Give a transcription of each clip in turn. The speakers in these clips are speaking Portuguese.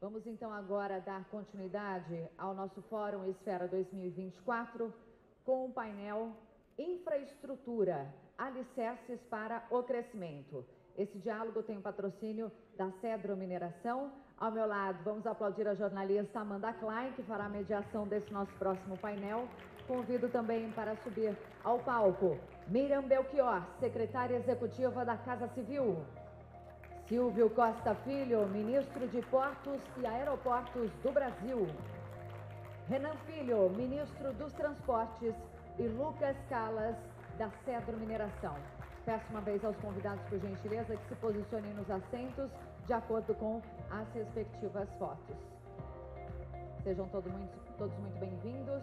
Vamos então agora dar continuidade ao nosso Fórum Esfera 2024 com o painel Infraestrutura, Alicerces para o Crescimento. Esse diálogo tem o patrocínio da Cedro Mineração. Ao meu lado, vamos aplaudir a jornalista Amanda Klein, que fará a mediação desse nosso próximo painel. Convido também para subir ao palco Miriam Belchior, secretária executiva da Casa Civil. Silvio Costa Filho, ministro de Portos e Aeroportos do Brasil. Renan Filho, ministro dos Transportes. E Lucas Calas, da Cedro Mineração. Peço uma vez aos convidados, por gentileza, que se posicionem nos assentos de acordo com as respectivas fotos. Sejam todos muito bem-vindos.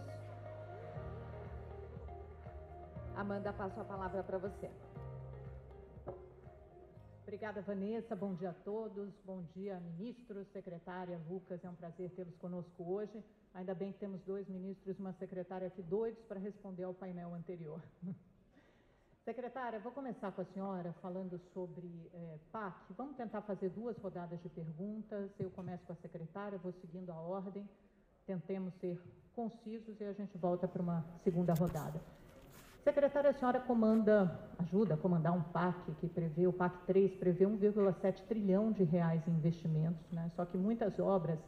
Amanda, passo a palavra para você. Obrigada, Vanessa. Bom dia a todos. Bom dia, ministro, secretária, Lucas. É um prazer tê-los conosco hoje. Ainda bem que temos dois ministros e uma secretária aqui doidos para responder ao painel anterior. Secretária, vou começar com a senhora falando sobre PAC. Vamos tentar fazer duas rodadas de perguntas. Eu começo com a secretária, vou seguindo a ordem. Tentemos ser concisos e a gente volta para uma segunda rodada. Secretária, a senhora ajuda a comandar um PAC que prevê, o PAC 3 prevê 1,7 trilhão de reais em investimentos, né? Só que muitas obras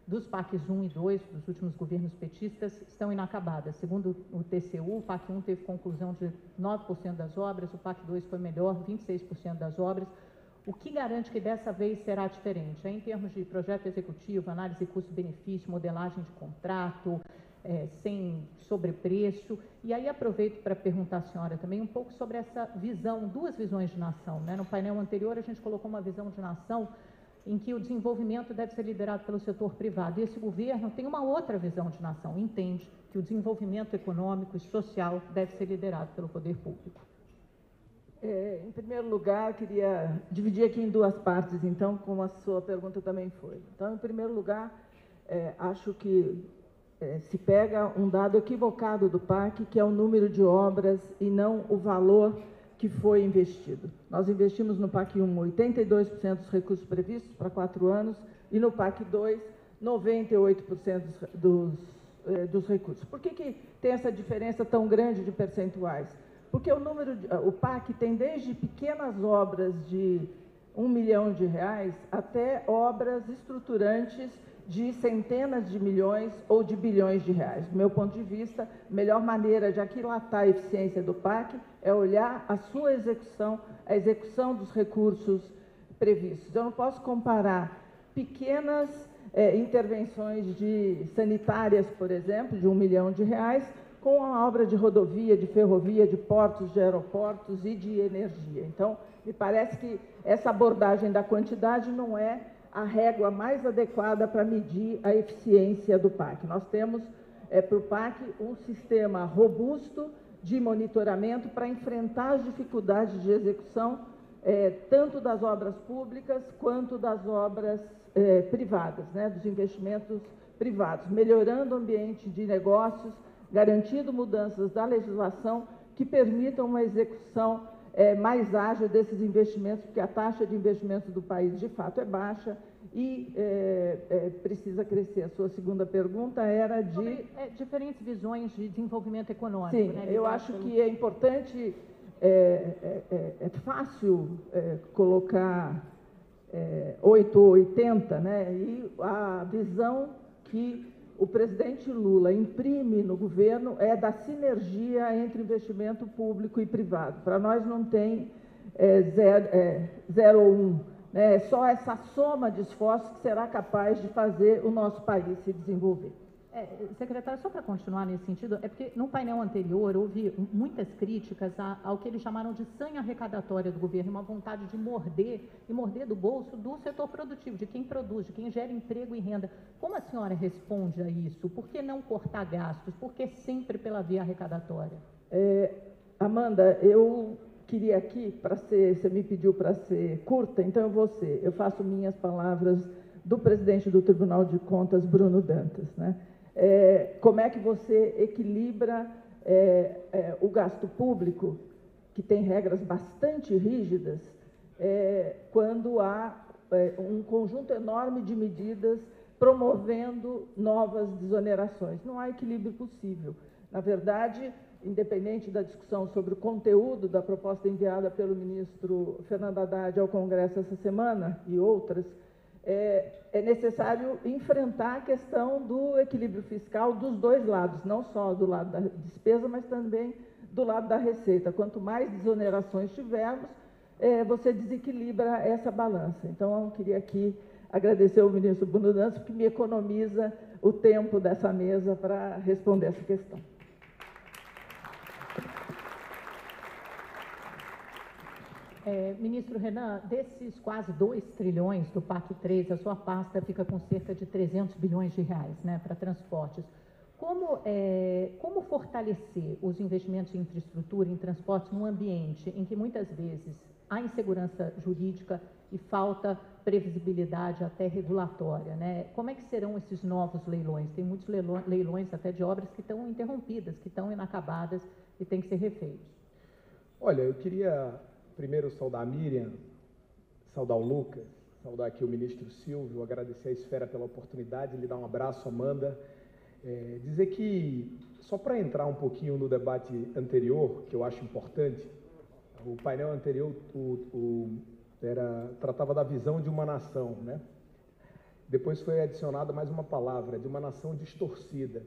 dos PACs 1 e 2, dos últimos governos petistas, estão inacabadas. Segundo o TCU, o PAC 1 teve conclusão de 9% das obras, o PAC 2 foi melhor, 26% das obras. O que garante que dessa vez será diferente? Em termos de projeto executivo, análise custo-benefício, modelagem de contrato, sem sobrepreço. E aí aproveito para perguntar à senhora também um pouco sobre essa visão, duas visões de nação, né? No painel anterior a gente colocou uma visão de nação em que o desenvolvimento deve ser liderado pelo setor privado. E esse governo tem uma outra visão de nação, entende que o desenvolvimento econômico e social deve ser liderado pelo poder público. Em primeiro lugar, queria dividir aqui em duas partes, então, como a sua pergunta também foi. Então, em primeiro lugar, acho que se pega um dado equivocado do PAC, que é o número de obras e não o valor que foi investido. Nós investimos no PAC 1 82% dos recursos previstos para 4 anos e no PAC 2 98% dos recursos. Por que tem essa diferença tão grande de percentuais? Porque o PAC tem desde pequenas obras de R$1 milhão até obras estruturantes de centenas de milhões ou de bilhões de reais. Do meu ponto de vista, a melhor maneira de aquilatar a eficiência do PAC é olhar a sua execução, a execução dos recursos previstos. Eu não posso comparar pequenas intervenções sanitárias, por exemplo, de R$1 milhão, com a obra de rodovia, de ferrovia, de portos, de aeroportos e de energia. Então, me parece que essa abordagem da quantidade não é a régua mais adequada para medir a eficiência do PAC. Nós temos, para o PAC, um sistema robusto de monitoramento para enfrentar as dificuldades de execução, tanto das obras públicas quanto das obras privadas, né, dos investimentos privados, melhorando o ambiente de negócios, garantindo mudanças da legislação que permitam uma execução mais ágil desses investimentos, porque a taxa de investimento do país, de fato, é baixa e precisa crescer. A sua segunda pergunta era de... Sobre, diferentes visões de desenvolvimento econômico. Sim, né? Eu acho que é importante, é fácil colocar 8 ou 80, né? E a visão que o presidente Lula imprime no governo é da sinergia entre investimento público e privado. Para nós não tem 0 ou 1, né? É só essa soma de esforços que será capaz de fazer o nosso país se desenvolver. Secretário, só para continuar nesse sentido, é porque no painel anterior houve muitas críticas ao que eles chamaram de sanha arrecadatória do governo, uma vontade de morder do bolso do setor produtivo, de quem produz, de quem gera emprego e renda. Como a senhora responde a isso? Por que não cortar gastos? Por que sempre pela via arrecadatória? Amanda, eu queria aqui, você me pediu para ser curta, então eu faço minhas palavras do presidente do Tribunal de Contas, Bruno Dantas, né? Como é que você equilibra o gasto público, que tem regras bastante rígidas, quando há um conjunto enorme de medidas promovendo novas desonerações. Não há equilíbrio possível. Na verdade, independente da discussão sobre o conteúdo da proposta enviada pelo ministro Fernando Haddad ao Congresso essa semana e outras, é necessário enfrentar a questão do equilíbrio fiscal dos dois lados, não só do lado da despesa, mas também do lado da receita. Quanto mais desonerações tivermos, você desequilibra essa balança. Então, eu queria aqui agradecer ao ministro Bruno Dantas, que me economiza o tempo dessa mesa para responder essa questão. Ministro Renan, desses quase 2 trilhões do PAC 3, a sua pasta fica com cerca de 300 bilhões de reais, né, para transportes. Como fortalecer os investimentos em infraestrutura, em transportes, num ambiente em que muitas vezes há insegurança jurídica e falta previsibilidade até regulatória, né? Como é que serão esses novos leilões? Tem muitos leilões até de obras que estão interrompidas, que estão inacabadas e têm que ser refeitos. Olha, eu queria primeiro saudar a Miriam, saudar o Lucas, saudar aqui o ministro Silvio, agradecer a Esfera pela oportunidade, lhe dar um abraço, Amanda. Dizer que, só para entrar um pouquinho no debate anterior, que eu acho importante, o painel anterior tratava da visão de uma nação, né? Depois foi adicionada mais uma palavra, de uma nação distorcida.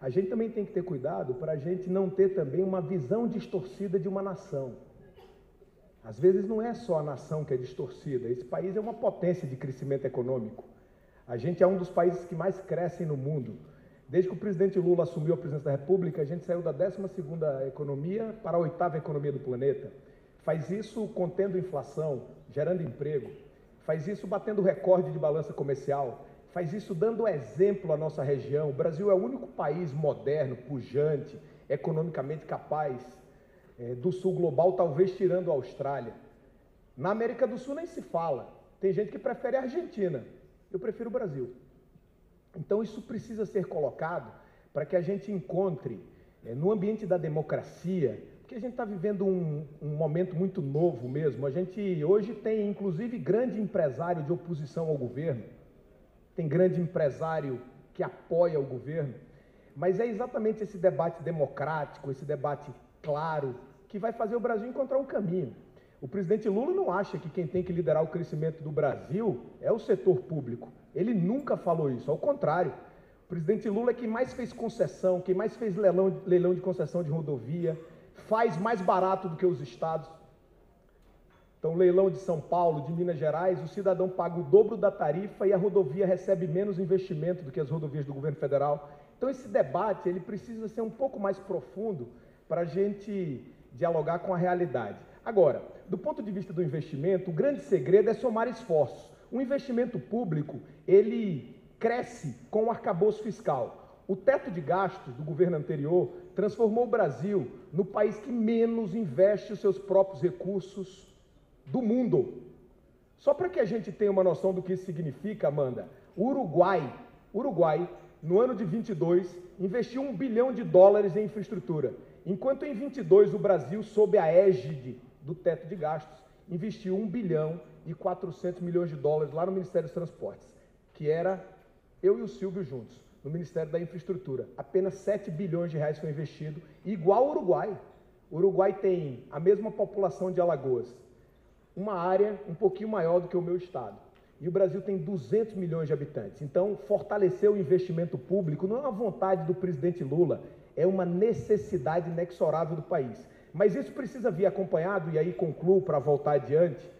A gente também tem que ter cuidado para a gente não ter também uma visão distorcida de uma nação. Às vezes não é só a nação que é distorcida, esse país é uma potência de crescimento econômico. A gente é um dos países que mais crescem no mundo. Desde que o presidente Lula assumiu a presidência da República, a gente saiu da 12ª economia para a 8ª economia do planeta. Faz isso contendo inflação, gerando emprego. Faz isso batendo recorde de balança comercial. Faz isso dando exemplo à nossa região. O Brasil é o único país moderno, pujante, economicamente capaz do sul global, talvez tirando a Austrália. Na América do Sul nem se fala. Tem gente que prefere a Argentina. Eu prefiro o Brasil. Então, isso precisa ser colocado para que a gente encontre, no ambiente da democracia, porque a gente está vivendo um momento muito novo mesmo. A gente hoje tem, inclusive, grande empresário de oposição ao governo, tem grande empresário que apoia o governo, mas é exatamente esse debate democrático, esse debate claro, que vai fazer o Brasil encontrar um caminho. O presidente Lula não acha que quem tem que liderar o crescimento do Brasil é o setor público. Ele nunca falou isso, ao contrário. O presidente Lula é quem mais fez concessão, quem mais fez leilão de concessão de rodovia, faz mais barato do que os estados. Então, leilão de São Paulo, de Minas Gerais, o cidadão paga o dobro da tarifa e a rodovia recebe menos investimento do que as rodovias do governo federal. Então, esse debate ele precisa ser um pouco mais profundo para a gente dialogar com a realidade. Agora, do ponto de vista do investimento, o grande segredo é somar esforços. O investimento público, ele cresce com o arcabouço fiscal. O teto de gastos do governo anterior transformou o Brasil no país que menos investe os seus próprios recursos do mundo. Só para que a gente tenha uma noção do que isso significa, Amanda, o Uruguai, no ano de 22, investiu $1 bilhão em infraestrutura, enquanto em 22 o Brasil, sob a égide do teto de gastos, investiu $1 bilhão e 400 milhões lá no Ministério dos Transportes, que era eu e o Silvio juntos, no Ministério da Infraestrutura. Apenas 7 bilhões de reais foi investido, igual ao Uruguai. O Uruguai tem a mesma população de Alagoas, uma área um pouquinho maior do que o meu estado. E o Brasil tem 200 milhões de habitantes. Então, fortalecer o investimento público não é uma vontade do presidente Lula, é uma necessidade inexorável do país. Mas isso precisa vir acompanhado, e aí concluo para voltar adiante,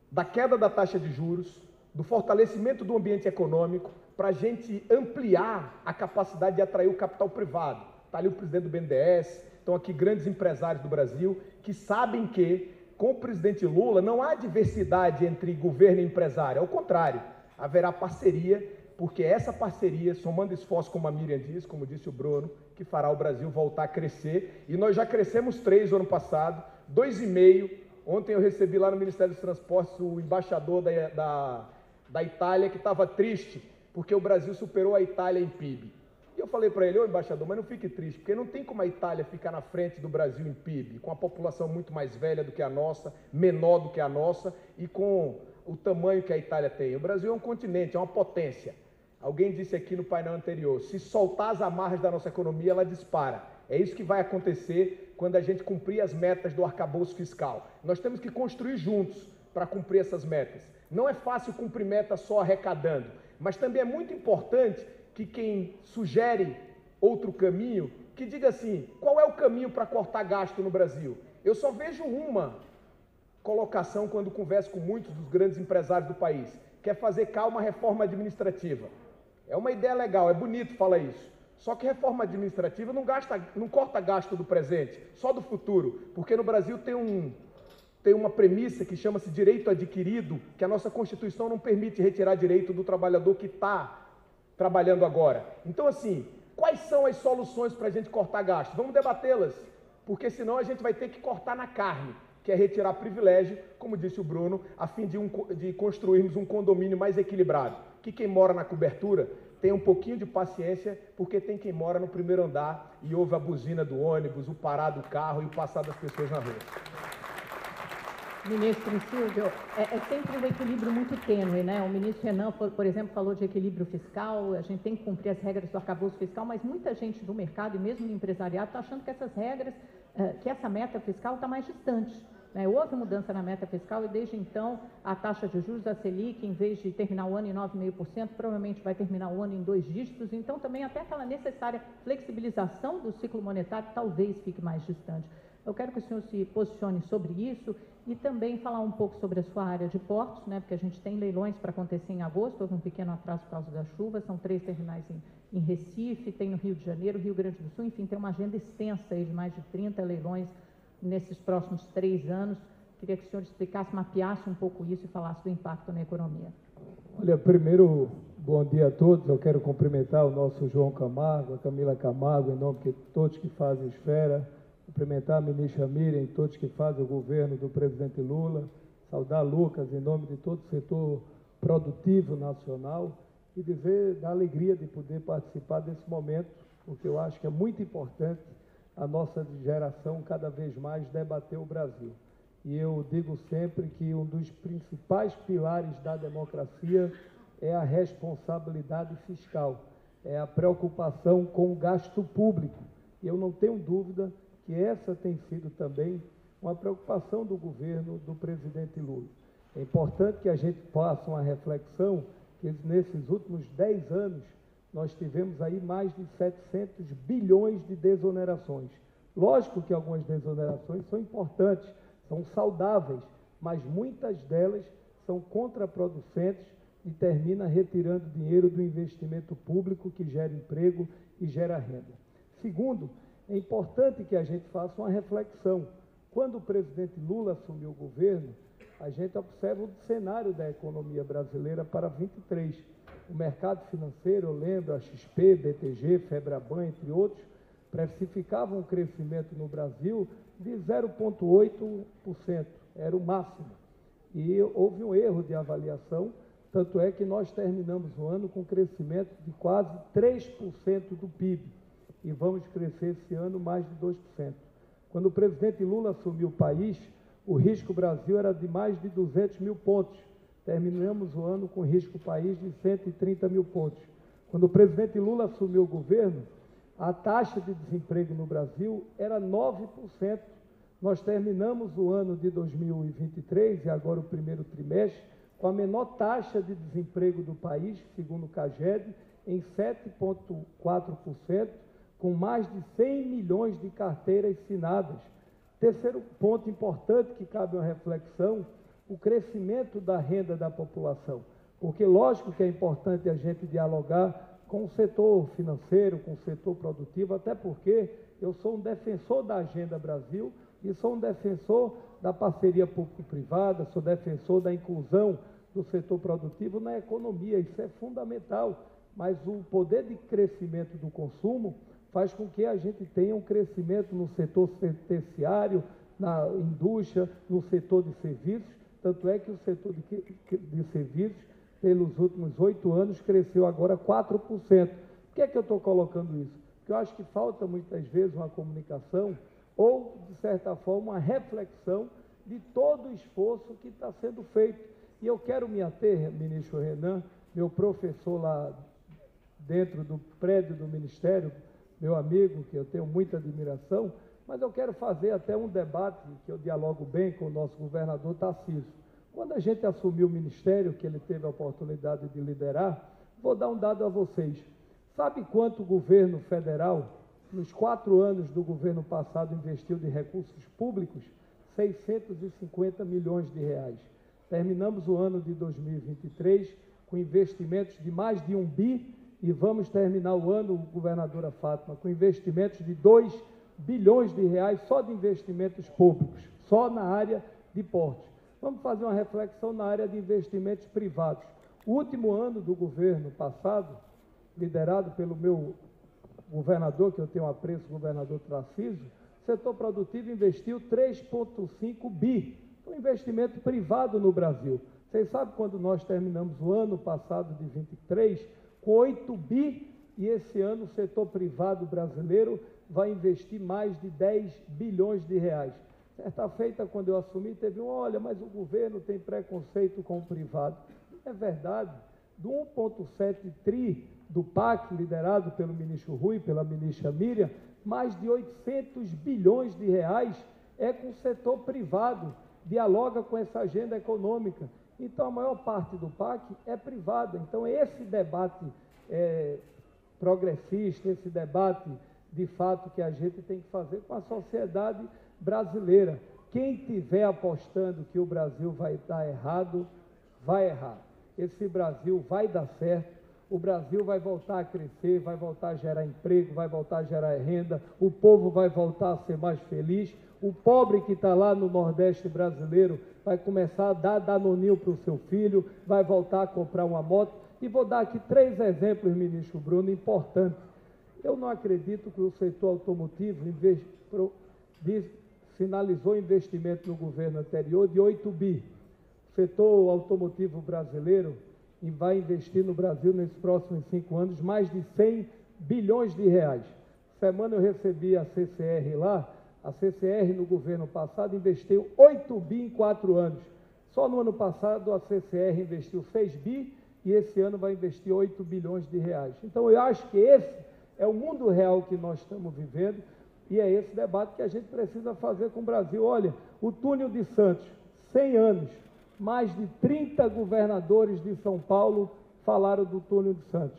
da queda da taxa de juros, do fortalecimento do ambiente econômico, para a gente ampliar a capacidade de atrair o capital privado. Está ali o presidente do BNDES, estão aqui grandes empresários do Brasil, que sabem que, com o presidente Lula, não há diversidade entre governo e empresário. Ao contrário, haverá parceria, porque essa parceria, somando esforços, como a Miriam diz, como disse o Bruno, que fará o Brasil voltar a crescer. E nós já crescemos 3 no ano passado, 2,5. Ontem eu recebi lá no Ministério dos Transportes o embaixador da Itália, que estava triste, porque o Brasil superou a Itália em PIB. E eu falei para ele, ô embaixador, mas não fique triste, porque não tem como a Itália ficar na frente do Brasil em PIB, com a população muito mais velha do que a nossa, menor do que a nossa, e com o tamanho que a Itália tem. O Brasil é um continente, é uma potência. Alguém disse aqui no painel anterior, se soltar as amarras da nossa economia, ela dispara. É isso que vai acontecer quando a gente cumprir as metas do arcabouço fiscal. Nós temos que construir juntos para cumprir essas metas. Não é fácil cumprir meta só arrecadando, mas também é muito importante que quem sugere outro caminho, que diga assim, qual é o caminho para cortar gasto no Brasil? Eu só vejo uma colocação quando converso com muitos dos grandes empresários do país, que é fazer uma reforma administrativa. É uma ideia legal, é bonito falar isso. Só que reforma administrativa não corta gasto do presente, só do futuro, porque no Brasil tem uma premissa que chama-se direito adquirido, que a nossa Constituição não permite retirar direito do trabalhador que está trabalhando agora. Então, assim, quais são as soluções para a gente cortar gasto? Vamos debatê-las, porque senão a gente vai ter que cortar na carne, que é retirar privilégio, como disse o Bruno, a fim de construirmos um condomínio mais equilibrado. Que quem mora na cobertura tenha um pouquinho de paciência, porque tem quem mora no primeiro andar e ouve a buzina do ônibus, o parar do carro e o passar das pessoas na rua. Ministro Silvio, é sempre um equilíbrio muito tênue, né? O ministro Renan, por exemplo, falou de equilíbrio fiscal, a gente tem que cumprir as regras do arcabouço fiscal, mas muita gente do mercado e mesmo no empresariado está achando que essas regras, que essa meta fiscal está mais distante. Né? Houve mudança na meta fiscal e desde então a taxa de juros, a Selic, em vez de terminar o ano em 9,5%, provavelmente vai terminar o ano em 2 dígitos, então também até aquela necessária flexibilização do ciclo monetário talvez fique mais distante. Eu quero que o senhor se posicione sobre isso e também falar um pouco sobre a sua área de portos, né, porque a gente tem leilões para acontecer em agosto, houve um pequeno atraso por causa da chuva, são 3 terminais em Recife, tem no Rio de Janeiro, Rio Grande do Sul, enfim, tem uma agenda extensa aí de mais de 30 leilões nesses próximos 3 anos. Queria que o senhor explicasse, mapeasse um pouco isso e falasse do impacto na economia. Olha, primeiro, bom dia a todos. Eu quero cumprimentar o nosso João Camargo, a Camila Camargo, em nome de todos que fazem Esfera, cumprimentar a ministra Miriam e todos que fazem o governo do presidente Lula, saudar Lucas em nome de todo o setor produtivo nacional e dizer da alegria de poder participar desse momento, porque eu acho que é muito importante a nossa geração cada vez mais debater o Brasil. E eu digo sempre que um dos principais pilares da democracia é a responsabilidade fiscal, é a preocupação com o gasto público. E eu não tenho dúvida que essa tem sido também uma preocupação do governo do presidente Lula. É importante que a gente faça uma reflexão que nesses últimos 10 anos nós tivemos aí mais de 700 bilhões de desonerações. Lógico que algumas desonerações são importantes, são saudáveis, mas muitas delas são contraproducentes e termina retirando dinheiro do investimento público que gera emprego e gera renda. Segundo, é importante que a gente faça uma reflexão. Quando o presidente Lula assumiu o governo, a gente observa o cenário da economia brasileira para 23. O mercado financeiro, eu lembro, a XP, BTG, Febraban, entre outros, precificavam um crescimento no Brasil de 0,8%, era o máximo. E houve um erro de avaliação, tanto é que nós terminamos o ano com um crescimento de quase 3% do PIB. E vamos crescer esse ano mais de 2%. Quando o presidente Lula assumiu o país, o risco Brasil era de mais de 200 mil pontos. Terminamos o ano com risco país de 130 mil pontos. Quando o presidente Lula assumiu o governo, a taxa de desemprego no Brasil era 9%. Nós terminamos o ano de 2023, e agora o primeiro trimestre, com a menor taxa de desemprego do país, segundo o CAGED, em 7,4%, com mais de 100 milhões de carteiras assinadas. Terceiro ponto importante que cabe uma reflexão, o crescimento da renda da população. Porque lógico que é importante a gente dialogar com o setor financeiro, com o setor produtivo, até porque eu sou um defensor da Agenda Brasil e sou um defensor da parceria público-privada, sou defensor da inclusão do setor produtivo na economia, isso é fundamental. Mas o poder de crescimento do consumo faz com que a gente tenha um crescimento no setor terciário, na indústria, no setor de serviços, tanto é que o setor de serviços, pelos últimos 8 anos, cresceu agora 4%. Por que é que eu estou colocando isso? Porque eu acho que falta muitas vezes uma comunicação ou, de certa forma, uma reflexão de todo o esforço que está sendo feito. E eu quero me ater, ministro Renan, meu professor lá dentro do prédio do Ministério, meu amigo, que eu tenho muita admiração, mas eu quero fazer até um debate, que eu dialogo bem com o nosso governador Tarcísio. Quando a gente assumiu o Ministério, que ele teve a oportunidade de liderar, vou dar um dado a vocês. Sabe quanto o governo federal, nos 4 anos do governo passado, investiu de recursos públicos? 650 milhões de reais. Terminamos o ano de 2023 com investimentos de mais de 1 bi e vamos terminar o ano, governadora Fátima, com investimentos de 2 bilhões de reais só de investimentos públicos, só na área de porte. Vamos fazer uma reflexão na área de investimentos privados. O último ano do governo passado, liderado pelo meu governador, que eu tenho apreço, o governador Tarcísio, o setor produtivo investiu 3,5 bi, um investimento privado no Brasil. Vocês sabem quando nós terminamos o ano passado de 23, com 8 bi, e esse ano o setor privado brasileiro vai investir mais de 10 bilhões de reais. Certa feita, quando eu assumi, teve olha, mas o governo tem preconceito com o privado. É verdade, do 1,7 tri do PAC, liderado pelo ministro Rui, pela ministra Miriam, mais de 800 bilhões de reais é com o setor privado, dialoga com essa agenda econômica. Então, a maior parte do PAC é privada. Então, esse debate progressista, esse debate, de fato, que a gente tem que fazer com a sociedade brasileira. Quem estiver apostando que o Brasil vai dar errado, vai errar. Esse Brasil vai dar certo, o Brasil vai voltar a crescer, vai voltar a gerar emprego, vai voltar a gerar renda, o povo vai voltar a ser mais feliz, o pobre que está lá no Nordeste brasileiro vai começar a dar danoninho para o seu filho, vai voltar a comprar uma moto. E vou dar aqui 3 exemplos, ministro Bruno, importantes. Eu não acredito que o setor automotivo sinalizou investimento no governo anterior de 8 bi. O setor automotivo brasileiro vai investir no Brasil, nesses próximos 5 anos, mais de 100 bilhões de reais. Semana eu recebi a CCR lá, a CCR no governo passado investiu 8 bi em 4 anos. Só no ano passado a CCR investiu 6 bi e esse ano vai investir 8 bilhões de reais. Então eu acho que esse é o mundo real que nós estamos vivendo e é esse debate que a gente precisa fazer com o Brasil. Olha, o túnel de Santos, 100 anos, mais de 30 governadores de São Paulo falaram do túnel de Santos,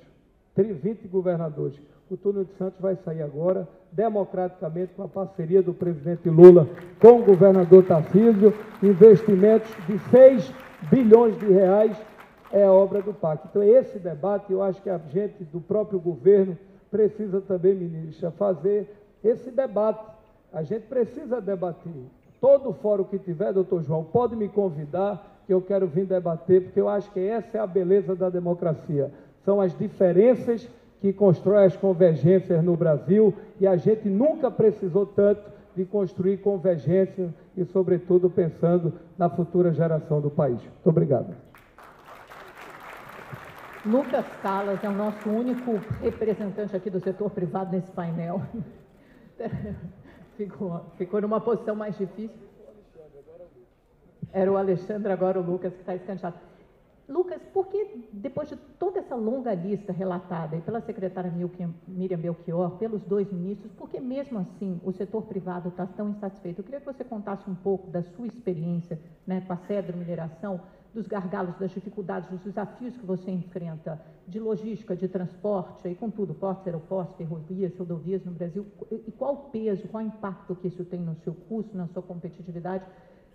20 governadores. O túnel de Santos vai sair agora, democraticamente, com a parceria do presidente Lula com o governador Tarcísio, investimentos de 6 bilhões de reais é a obra do PAC. Então, esse debate, eu acho que a gente do próprio governo precisa também, ministra, fazer esse debate. A gente precisa debater. Todo fórum que tiver, doutor João, pode me convidar, que eu quero vir debater, porque eu acho que essa é a beleza da democracia. São as diferenças que constroem as convergências no Brasil, e a gente nunca precisou tanto de construir convergência e, sobretudo, pensando na futura geração do país. Muito obrigado. Lucas Callas é o nosso único representante aqui do setor privado nesse painel. Ficou numa posição mais difícil. Era o Alexandre, agora o Lucas, que está escanteado. Lucas, por que, depois de toda essa longa lista relatada aí pela secretária Miriam Belchior, pelos 2 ministros, por que mesmo assim o setor privado está tão insatisfeito? Eu queria que você contasse um pouco da sua experiência, né, com a Cedro Mineração, dos gargalos, das dificuldades, dos desafios que você enfrenta, de logística, de transporte, aí com tudo, portos, aeroportos, ferrovias, rodovias no Brasil, e qual o peso, qual o impacto que isso tem no seu custo, na sua competitividade,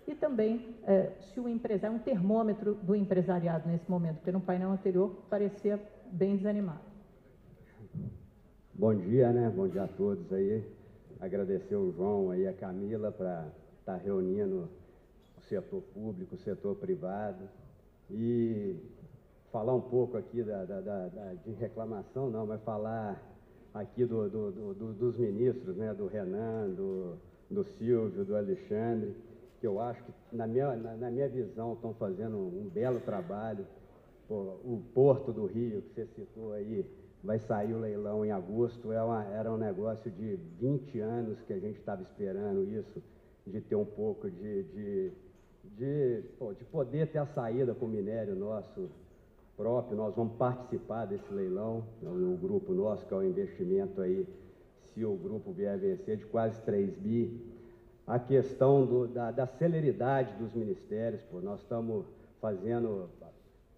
e também se o empresário é um termômetro do empresariado nesse momento, porque no painel anterior parecia bem desanimado. Bom dia, né? Bom dia a todos aí. Agradecer o João e a Camila para estar reunindo o setor público, o setor privado e falar um pouco aqui de reclamação, não, mas falar aqui dos ministros, né? Do Renan, do Silvio, do Alexandre, que eu acho que, na minha visão, estão fazendo um belo trabalho. Pô, o Porto do Rio, que você citou aí, vai sair o leilão em agosto, era um negócio de 20 anos que a gente estava esperando isso, de ter um pouco de de poder ter a saída com o minério nosso próprio. Nós vamos participar desse leilão, o grupo nosso, que é o investimento aí, se o grupo vier vencer, de quase 3 bi. A questão da celeridade dos ministérios, nós estamos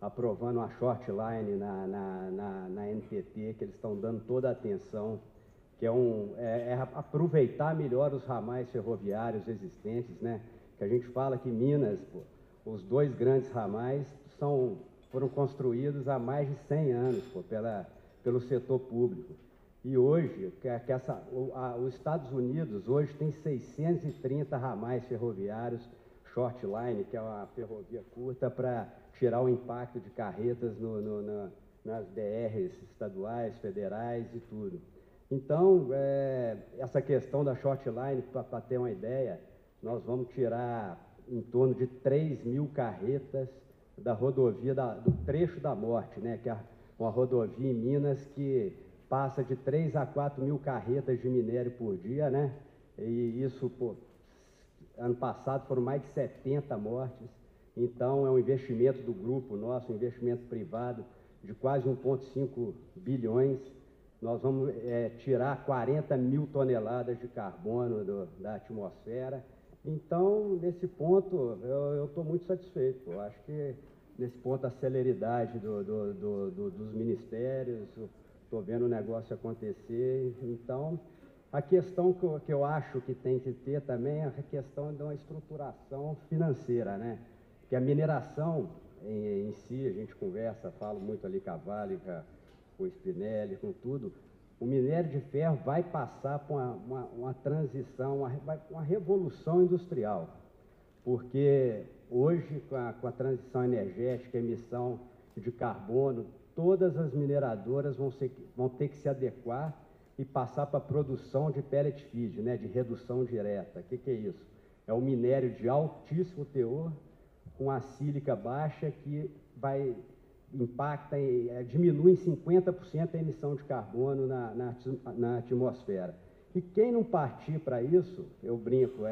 aprovando uma short line na NTT, que eles estão dando toda a atenção, que é aproveitar melhor os ramais ferroviários existentes, né? Que a gente fala que Minas, os 2 grandes ramais foram construídos há mais de 100 anos pelo setor público. E hoje, os Estados Unidos hoje tem 630 ramais ferroviários short line, que é uma ferrovia curta para tirar o impacto de carretas nas DRs estaduais, federais e tudo. Então, essa questão da short line, para ter uma ideia, nós vamos tirar em torno de 3 mil carretas da rodovia, do trecho da morte, né, que é uma rodovia em Minas que passa de 3 a 4 mil carretas de minério por dia, né? E isso, ano passado foram mais de 70 mortes. Então, é um investimento do grupo nosso, um investimento privado de quase 1,5 bilhões. Nós vamos tirar 40 mil toneladas de carbono da atmosfera. Então, nesse ponto, eu estou muito satisfeito. Eu acho que, nesse ponto, a celeridade dos ministérios, estou vendo o negócio acontecer. Então, a questão que eu acho que tem que ter também é a questão de uma estruturação financeira, né? Que a mineração em si, a gente conversa, falo muito ali com a Vale, com o Spinelli, com tudo, o minério de ferro vai passar por uma transição, uma revolução industrial, porque hoje, com a transição energética, emissão de carbono, todas as mineradoras vão ter que se adequar e passar para a produção de pellet feed, né, de redução direta. O que é isso? É um minério de altíssimo teor, com a sílica baixa, que diminui em 50% a emissão de carbono na atmosfera. E quem não partir para isso, eu brinco,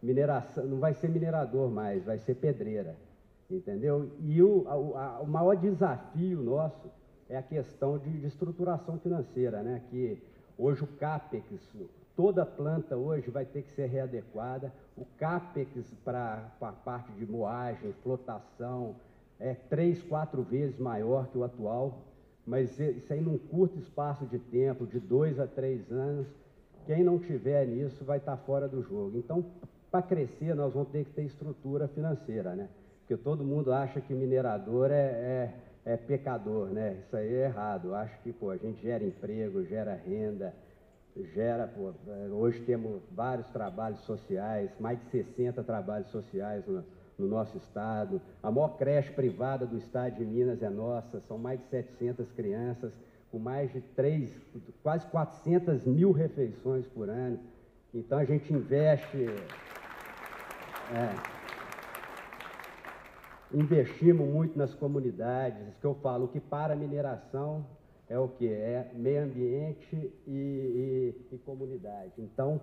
mineração, não vai ser minerador mais, vai ser pedreira, entendeu? E o maior desafio nosso é a questão de estruturação financeira, né? Que hoje o CAPEX, toda planta hoje vai ter que ser readequada. O CAPEX para a parte de moagem, flotação, é 3, 4 vezes maior que o atual, mas isso aí num curto espaço de tempo, de 2 a 3 anos, quem não tiver nisso vai estar fora do jogo. Então, para crescer, nós vamos ter que ter estrutura financeira, né? Porque todo mundo acha que minerador é pecador, né? Isso aí é errado. Eu acho que, a gente gera emprego, gera renda, hoje temos vários trabalhos sociais, mais de 60 trabalhos sociais no nosso estado. A maior creche privada do estado de Minas é nossa, são mais de 700 crianças, com mais de quase 400 mil refeições por ano. Então, a gente investe... investimos muito nas comunidades, isso que eu falo, o que para a mineração é o que? É meio ambiente e comunidade. Então,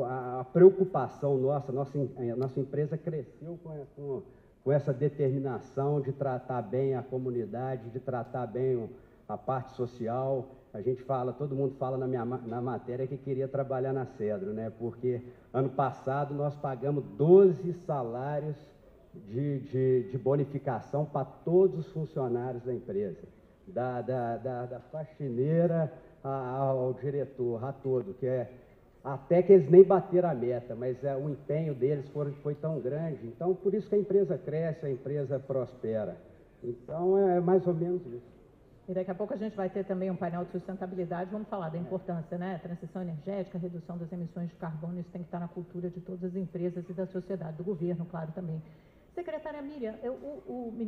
a preocupação nossa empresa cresceu com essa determinação de tratar bem a comunidade, de tratar bem a parte social. A gente fala, todo mundo fala na matéria que queria trabalhar na Cedro, né? Porque ano passado nós pagamos 12 salários de bonificação para todos os funcionários da empresa, da faxineira ao diretor, a todo, até que eles nem bateram a meta, mas o empenho deles foi tão grande. Então, por isso que a empresa cresce, a empresa prospera. Então, é mais ou menos isso. E daqui a pouco a gente vai ter também um painel de sustentabilidade, vamos falar da importância, né? Transição energética, redução das emissões de carbono, isso tem que estar na cultura de todas as empresas e da sociedade, do governo, claro, também. Secretária Miriam,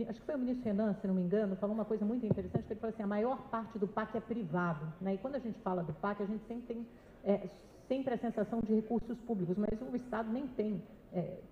acho que foi o ministro Renan, se não me engano, falou uma coisa muito interessante, que ele falou assim, a maior parte do PAC é privado, né? E quando a gente fala do PAC, a gente sempre tem sempre a sensação de recursos públicos, mas o Estado nem tem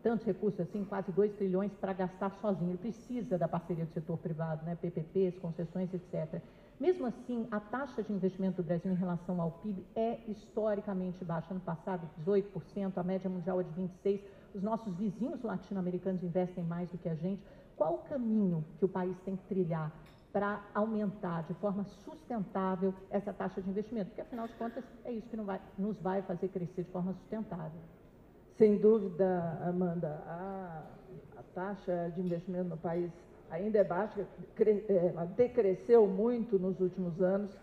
tantos recursos assim, quase 2 trilhões para gastar sozinho, ele precisa da parceria do setor privado, né? PPPs, concessões, etc. Mesmo assim, a taxa de investimento do Brasil em relação ao PIB é historicamente baixa. Ano passado, 18%, a média mundial é de 26%. os nossos vizinhos latino-americanos investem mais do que a gente. Qual o caminho que o país tem que trilhar para aumentar de forma sustentável essa taxa de investimento? Porque, afinal de contas, é isso que nos vai fazer crescer de forma sustentável. Sem dúvida, Amanda, a taxa de investimento no país ainda é baixa, ela decresceu muito nos últimos anos,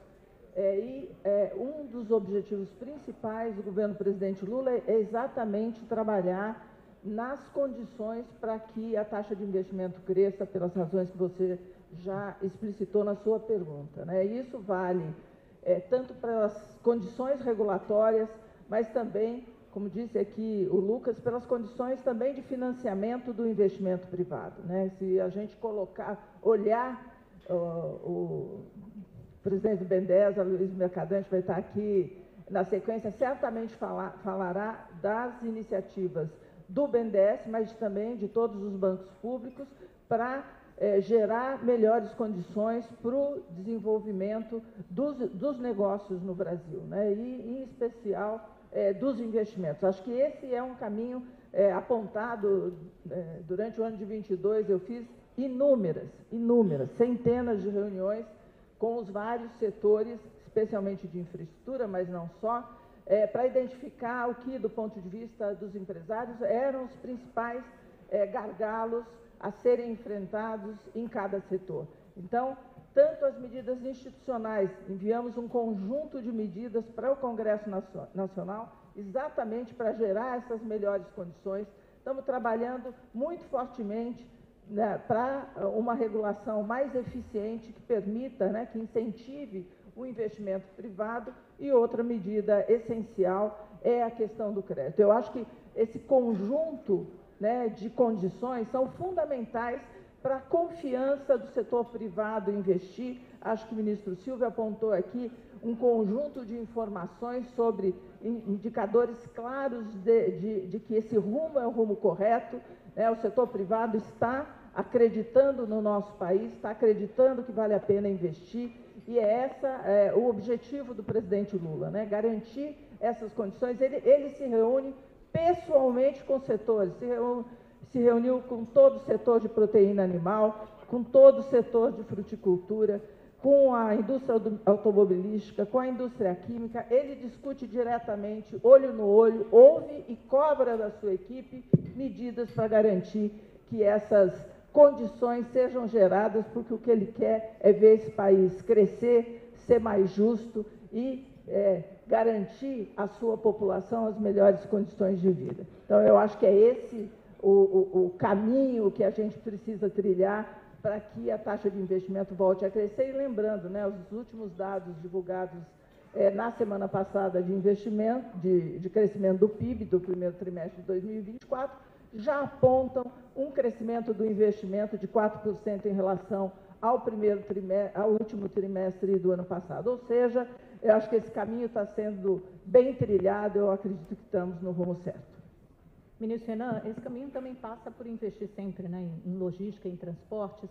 um dos objetivos principais do governo do presidente Lula é exatamente trabalhar nas condições para que a taxa de investimento cresça, pelas razões que você já explicitou na sua pergunta, né? Isso vale tanto para as condições regulatórias, mas também, como disse aqui o Lucas, pelas condições também de financiamento do investimento privado, né? Se a gente olhar o presidente do BNDES, Luiz Mercadante, vai estar aqui na sequência, certamente falará das iniciativas do BNDES, mas também de todos os bancos públicos, para gerar melhores condições para o desenvolvimento dos negócios no Brasil, né? E, em especial, dos investimentos. Acho que esse é um caminho apontado durante o ano de 22. Eu fiz inúmeras, centenas de reuniões com os vários setores, especialmente de infraestrutura, mas não só, para identificar o que, do ponto de vista dos empresários, eram os principais gargalos a serem enfrentados em cada setor. Então, tanto as medidas institucionais, enviamos um conjunto de medidas para o Congresso Nacional, exatamente para gerar essas melhores condições. Estamos trabalhando muito fortemente, né, para uma regulação mais eficiente que permita, né, que incentive o investimento privado, e outra medida essencial é a questão do crédito. Eu acho que esse conjunto, né, de condições são fundamentais para a confiança do setor privado investir. Acho que o ministro Silvio apontou aqui um conjunto de informações sobre indicadores claros de que esse rumo é o rumo correto, né? O setor privado está acreditando no nosso país, está acreditando que vale a pena investir, e o objetivo do presidente Lula, né? Garantir essas condições. Ele se reúne pessoalmente com os setores, se reuniu com todo o setor de proteína animal, com todo o setor de fruticultura, com a indústria automobilística, com a indústria química. Ele discute diretamente, olho no olho, ouve e cobra da sua equipe medidas para garantir que essas condições sejam geradas, porque o que ele quer é ver esse país crescer, ser mais justo e garantir à sua população as melhores condições de vida. Então, eu acho que é esse o caminho que a gente precisa trilhar para que a taxa de investimento volte a crescer. E lembrando, né, os últimos dados divulgados na semana passada de investimento, de crescimento do PIB do primeiro trimestre de 2024, já apontam um crescimento do investimento de 4% em relação ao último trimestre do ano passado. Ou seja, eu acho que esse caminho está sendo bem trilhado, eu acredito que estamos no rumo certo. Ministro Renan, esse caminho também passa por investir sempre, né, em logística, em transportes.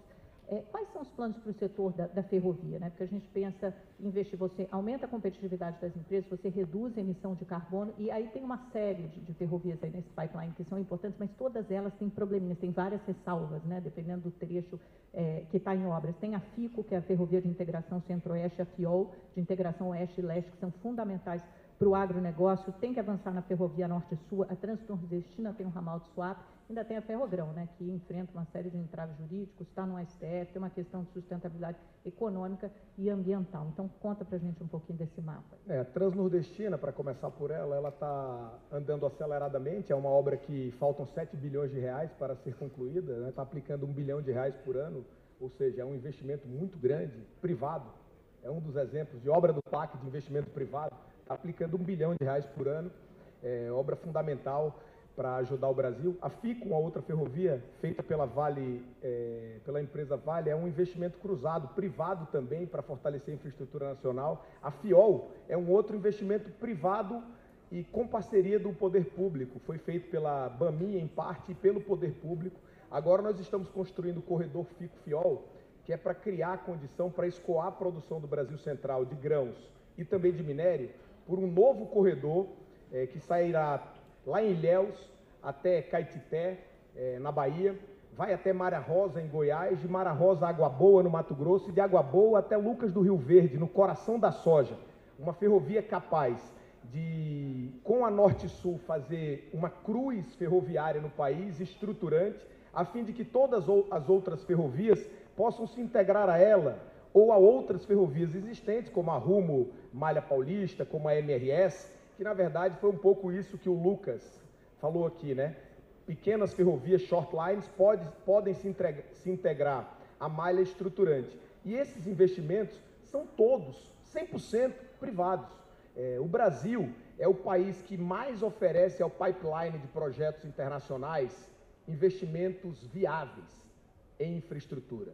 Quais são os planos para o setor da ferrovia, né? Porque a gente pensa em investir, você aumenta a competitividade das empresas, você reduz a emissão de carbono, e aí tem uma série de ferrovias aí nesse pipeline que são importantes, mas todas elas têm probleminhas, tem várias ressalvas, né? Dependendo do trecho que está em obras. Tem a FICO, que é a Ferrovia de Integração Centro-Oeste, a FIOL, de Integração Oeste e Leste, que são fundamentais para o agronegócio. Tem que avançar na Ferrovia Norte-Sul, a Transnordestina tem um ramal de swap, ainda tem a Ferrogrão, né, que enfrenta uma série de entraves jurídicos, está no STF, tem uma questão de sustentabilidade econômica e ambiental. Então, conta para a gente um pouquinho desse mapa. A Transnordestina, para começar por ela está andando aceleradamente, é uma obra que faltam 7 bilhões de reais para ser concluída, né, está aplicando 1 bilhão de reais por ano, ou seja, é um investimento muito grande, privado, é um dos exemplos de obra do PAC de investimento privado, está aplicando 1 bilhão de reais por ano, obra fundamental para ajudar o Brasil. A FICO, uma outra ferrovia feita pela Vale, pela empresa Vale, é um investimento cruzado, privado também, para fortalecer a infraestrutura nacional. A FIOL é um outro investimento privado e com parceria do poder público. Foi feito pela BAMI, em parte, e pelo poder público. Agora nós estamos construindo o corredor FICO-FIOL, que é para criar a condição para escoar a produção do Brasil Central de grãos e também de minério por um novo corredor que sairá lá em Ilhéus, até Caetité, na Bahia, vai até Mara Rosa, em Goiás, de Mara Rosa a Água Boa, no Mato Grosso, e de Água Boa até Lucas do Rio Verde, no coração da soja. Uma ferrovia capaz de, com a Norte-Sul, fazer uma cruz ferroviária no país, estruturante, a fim de que todas as outras ferrovias possam se integrar a ela, ou a outras ferrovias existentes, como a Rumo Malha Paulista, como a MRS, que na verdade foi um pouco isso que o Lucas falou aqui, né? Pequenas ferrovias, short lines, podem se integrar à malha estruturante. E esses investimentos são todos 100% privados. O Brasil é o país que mais oferece ao pipeline de projetos internacionais investimentos viáveis em infraestrutura.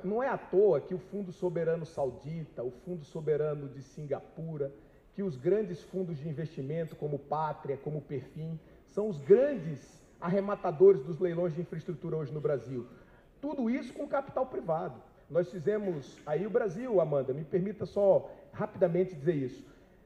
Não é à toa que o Fundo Soberano Saudita, o Fundo Soberano de Singapura, que os grandes fundos de investimento como Pátria, como Perfin, são os grandes arrematadores dos leilões de infraestrutura hoje no Brasil. Tudo isso com capital privado. Nós fizemos, aí o Brasil, Amanda, me permita só rapidamente dizer isso.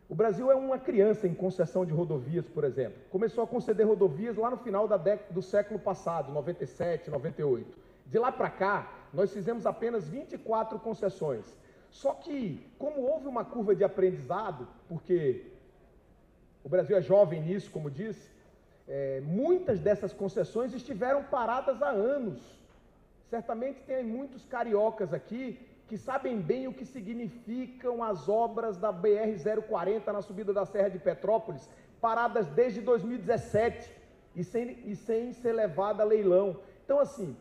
O Brasil é uma criança em concessão de rodovias, por exemplo. Começou a conceder rodovias lá no final do século passado, 97, 98. De lá para cá, nós fizemos apenas 24 concessões. Só que, como houve uma curva de aprendizado, porque o Brasil é jovem nisso, como disse, muitas dessas concessões estiveram paradas há anos. Certamente tem muitos cariocas aqui que sabem bem o que significam as obras da BR-040 na subida da Serra de Petrópolis, paradas desde 2017 e sem ser levada a leilão. Então, assim,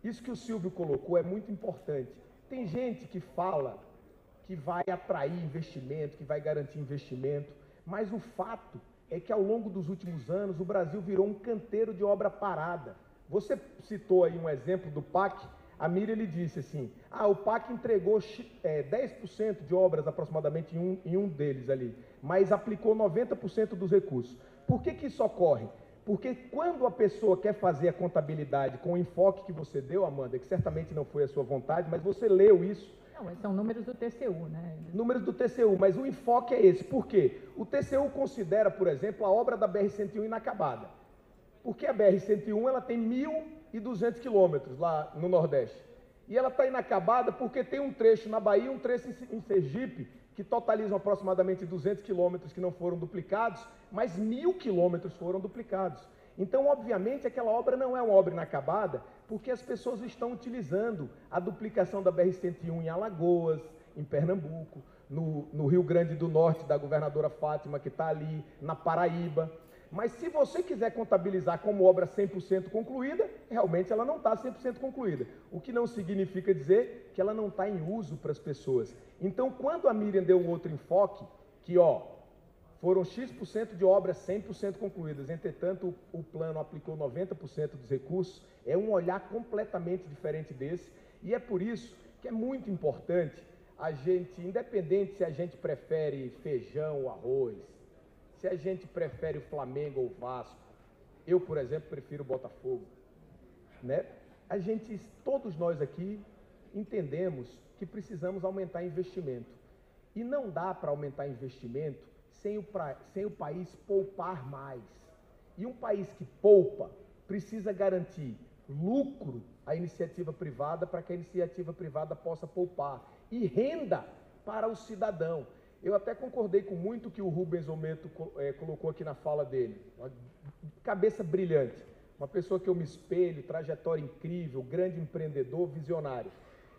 isso que o Silvio colocou é muito importante. Tem gente que fala que vai atrair investimento, que vai garantir investimento, mas o fato é que ao longo dos últimos anos o Brasil virou um canteiro de obra parada. Você citou aí um exemplo do PAC, a Miriam lhe disse assim, o PAC entregou 10% de obras aproximadamente em um deles ali, mas aplicou 90% dos recursos. Por que isso ocorre? Porque quando a pessoa quer fazer a contabilidade com o enfoque que você deu, Amanda, que certamente não foi a sua vontade, mas você leu isso. Não, são números do TCU, né? Números do TCU, mas o enfoque é esse. Por quê? O TCU considera, por exemplo, a obra da BR-101 inacabada. Porque a BR-101 ela tem 1.200 quilômetros lá no Nordeste. E ela está inacabada porque tem um trecho na Bahia e um trecho em Sergipe, que totalizam aproximadamente 200 quilômetros que não foram duplicados, mas 1.000 quilômetros foram duplicados. Então, obviamente, aquela obra não é uma obra inacabada, porque as pessoas estão utilizando a duplicação da BR-101 em Alagoas, em Pernambuco, no Rio Grande do Norte, da governadora Fátima, que está ali, na Paraíba. Mas se você quiser contabilizar como obra 100% concluída, realmente ela não está 100% concluída. O que não significa dizer que ela não está em uso para as pessoas. Então, quando a Miriam deu um outro enfoque, que foram X% de obras 100% concluídas, entretanto o plano aplicou 90% dos recursos, é um olhar completamente diferente desse, e é por isso que é muito importante a gente, independente se a gente prefere feijão ou arroz, se a gente prefere o Flamengo ou o Vasco, eu, por exemplo, prefiro o Botafogo, né? Todos nós aqui entendemos que precisamos aumentar investimento, e não dá para aumentar investimento sem o país poupar mais. E um país que poupa precisa garantir lucro à iniciativa privada para que a iniciativa privada possa poupar e renda para o cidadão. Eu até concordei com muito que o Rubens Ometo colocou aqui na fala dele. Uma cabeça brilhante, uma pessoa que eu me espelho, trajetória incrível, grande empreendedor, visionário.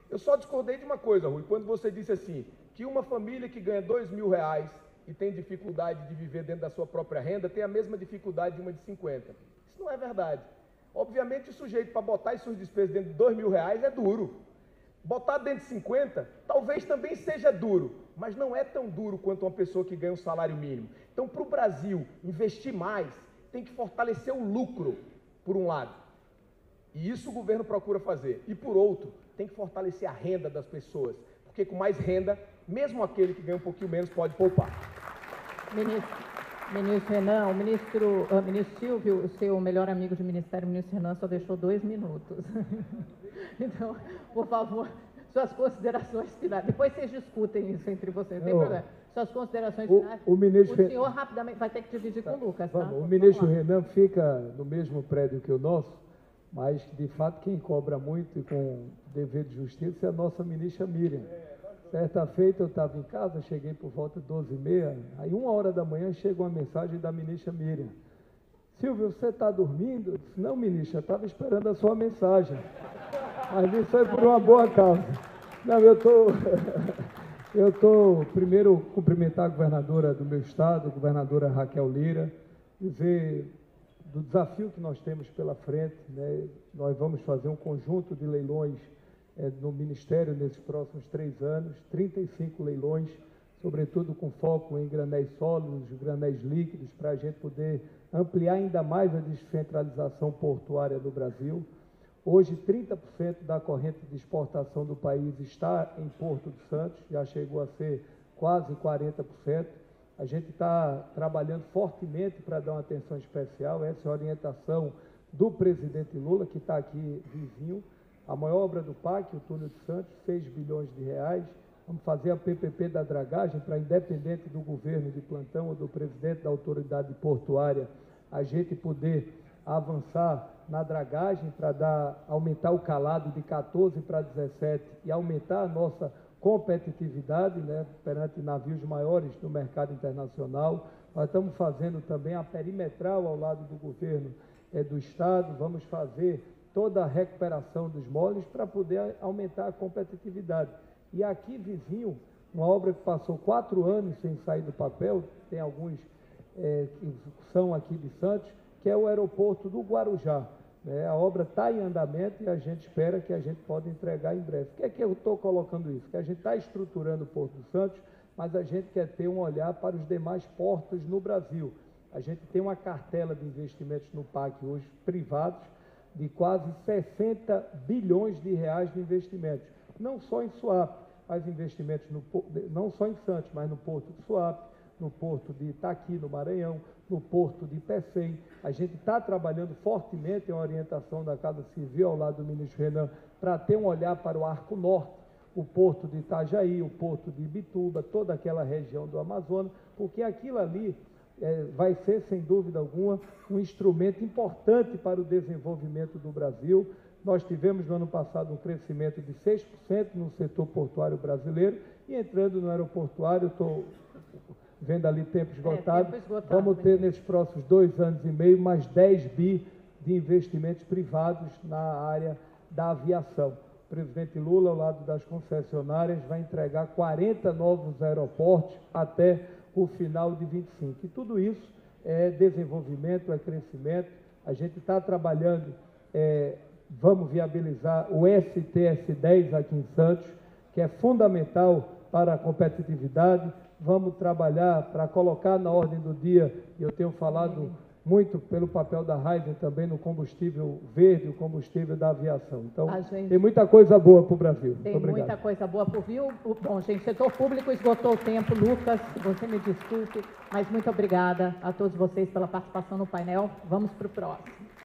Eu só discordei de uma coisa, Rui, quando você disse assim, que uma família que ganha R$2.000 e tem dificuldade de viver dentro da sua própria renda, tem a mesma dificuldade de uma de 50. Isso não é verdade. Obviamente, o sujeito, para botar as suas despesas dentro de R$2.000 é duro. Botar dentro de 50, talvez também seja duro, mas não é tão duro quanto uma pessoa que ganha um salário mínimo. Então, para o Brasil investir mais, tem que fortalecer o lucro, por um lado. E isso o governo procura fazer. E, por outro, tem que fortalecer a renda das pessoas, porque com mais renda, mesmo aquele que ganha um pouquinho menos pode poupar. Ministro Renan, o ministro Silvio, o seu melhor amigo de ministério, o ministro Renan, só deixou 2 minutos. Então, por favor, suas considerações finais. Depois vocês discutem isso entre vocês, não tem problema. Suas considerações finais. O senhor rapidamente vai ter que dividir com o Lucas, tá? O ministro Renan fica no mesmo prédio que o nosso, mas, de fato, quem cobra muito e com dever de justiça é a nossa ministra Miriam. Certa feita eu estava em casa, cheguei por volta de 12h30, aí 1h da manhã chega uma mensagem da ministra Miriam. Silvio, você está dormindo? Eu disse, não, ministra, eu estava esperando a sua mensagem. Mas isso foi por uma boa causa. Não, eu estou primeiro cumprimentar a governadora do meu estado, a governadora Raquel Lira, dizer do desafio que nós temos pela frente, né? Nós vamos fazer um conjunto de leilões no Ministério nesses próximos 3 anos, 35 leilões, sobretudo com foco em granéis sólidos, granéis líquidos, para a gente poder ampliar ainda mais a descentralização portuária do Brasil. Hoje, 30% da corrente de exportação do país está em Porto de Santos, já chegou a ser quase 40%. A gente está trabalhando fortemente para dar uma atenção especial, essa é a orientação do presidente Lula, que está aqui vizinho. A maior obra do PAC, o Túnel de Santos, 6 bilhões de reais. Vamos fazer a PPP da dragagem para, independente do governo de plantão ou do presidente da autoridade portuária, a gente poder avançar na dragagem para aumentar o calado de 14 para 17 e aumentar a nossa competitividade, né, perante navios maiores no mercado internacional. Nós estamos fazendo também a perimetral ao lado do governo do Estado, vamos fazer toda a recuperação dos moles para poder aumentar a competitividade. E aqui, vizinho, uma obra que passou 4 anos sem sair do papel, tem alguns que são aqui de Santos, que é o aeroporto do Guarujá. A obra está em andamento e a gente espera que a gente possa entregar em breve. Por que eu estou colocando isso? Que a gente está estruturando o Porto de Santos, mas a gente quer ter um olhar para os demais portos no Brasil. A gente tem uma cartela de investimentos no PAC hoje, privados, de quase 60 bilhões de reais de investimentos. Não só em Suape, mas investimentos não só em Santos, mas no Porto de Suape, no Porto de Itaqui, no Maranhão, no Porto de Pecém. A gente está trabalhando fortemente em orientação da Casa Civil, ao lado do ministro Renan, para ter um olhar para o Arco Norte, o Porto de Itajaí, o Porto de Ibituba, toda aquela região do Amazonas, porque aquilo ali vai ser, sem dúvida alguma, um instrumento importante para o desenvolvimento do Brasil. Nós tivemos no ano passado um crescimento de 6% no setor portuário brasileiro e entrando no aeroportuário, estou vendo ali tempo esgotado, vamos ter nesses próximos 2 anos e meio mais 10 bi de investimentos privados na área da aviação. O presidente Lula, ao lado das concessionárias, vai entregar 40 novos aeroportos até o final de 25. E tudo isso é desenvolvimento, é crescimento. A gente está trabalhando, vamos viabilizar o STS-10 aqui em Santos, que é fundamental para a competitividade. Vamos trabalhar para colocar na ordem do dia, e eu tenho falado muito pelo papel da Raízen também no combustível verde, o combustível da aviação. Então, tem muita coisa boa para o Brasil. Tem muita coisa boa para o Brasil. Bom, gente, setor público esgotou o tempo. Lucas, você me desculpe, mas muito obrigada a todos vocês pela participação no painel. Vamos para o próximo.